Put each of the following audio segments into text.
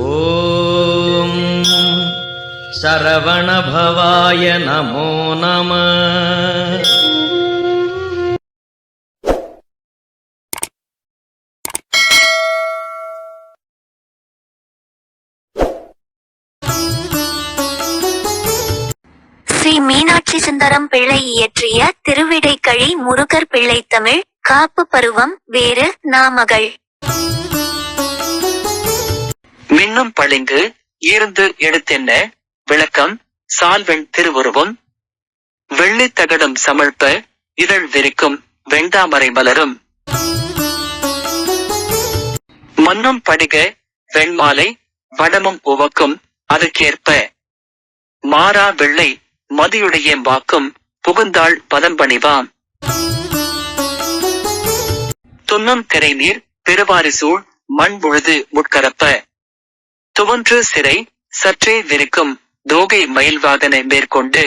ஓம் சரவணபவாய நமோ நம. ஸ்ரீ மீனாட்சி சுந்தரம் பிள்ளை இயற்றிய திருவிடைக்கழி முருகர் பிள்ளை தமிழ் காப்பு பருவம் வேறு நாமகள். மின்னும் பளிங்கு ஈர்ந்து எடுத்தென்ன விளக்கம் சால்வெண் திருவுருவம் வெள்ளித் தகடம் சமழ்ப்ப இதழ் விரிக்கும் வெண்டாமரை மலரும் மன்னும் படிக வெண்மாலை வடமும் உவக்கும் அதுக்கேற்ப மாறா வெள்ளை மதியுடைய வாக்கும் புகுந்தாள் பதம்பணிவாம் துன்னும் திரைநீர் பெருவாரிசூழ் மண் பொழுது முட்கரப்ப துவன்று சிறை சற்றே விரிக்கும் தோகை மயில்வாகனை மேற்கொண்டு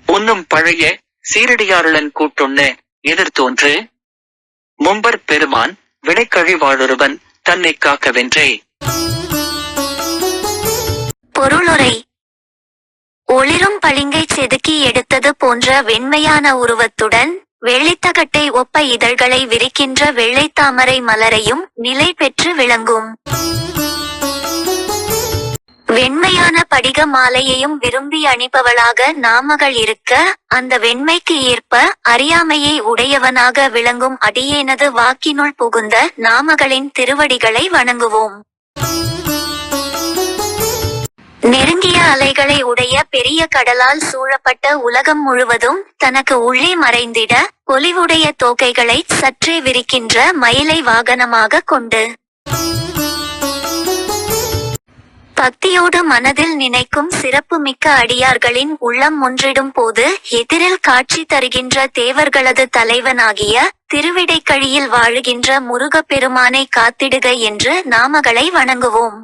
உன்னும் பழைய சீரடியாருடன் கூட்டுண்ண எதிர்த்தோன்று மும்பர் பெருமான் வினைக்கழிவாளொருவன் தன்னை காக்கவென்றே. பொருளுரை: ஒளிரும் பளிங்கை செதுக்கி எடுத்தது போன்ற வெண்மையான உருவத்துடன் வெள்ளித்தகட்டை ஒப்ப இதழ்களை விரிக்கின்ற வெள்ளைத்தாமரை மலரையும் நிலை பெற்று விளங்கும். வெண்மையான படிக மாலையையும் விரும்பி அணிபவளாக நாமகள் இருக்க, அந்த வெண்மைக்கு ஏற்ப அறியாமையை உடையவனாக விளங்கும் அடியேனது வாக்கினுள் புகுந்த நாமகளின் திருவடிகளை வணங்குவோம். நெருங்கிய அலைகளை உடைய பெரிய கடலால் சூழப்பட்ட உலகம் முழுவதும் தனக்கு உள்ளே மறைந்திட பொலிவுடைய தோகைகளை சற்றே விரிக்கின்ற மயிலை வாகனமாக கொண்டு பக்தியோடு மனதில் நினைக்கும் சிறப்பு மிக்க அடியார்களின் உள்ளம் ஒன்றிடும் போது எதிரில் காட்சி தருகின்ற தேவர்களது தலைவனாகிய திருவிடைக்கழியில் வாழுகின்ற முருகப்பெருமானை காத்திடுக என்று நாமகளை வணங்குவோம்.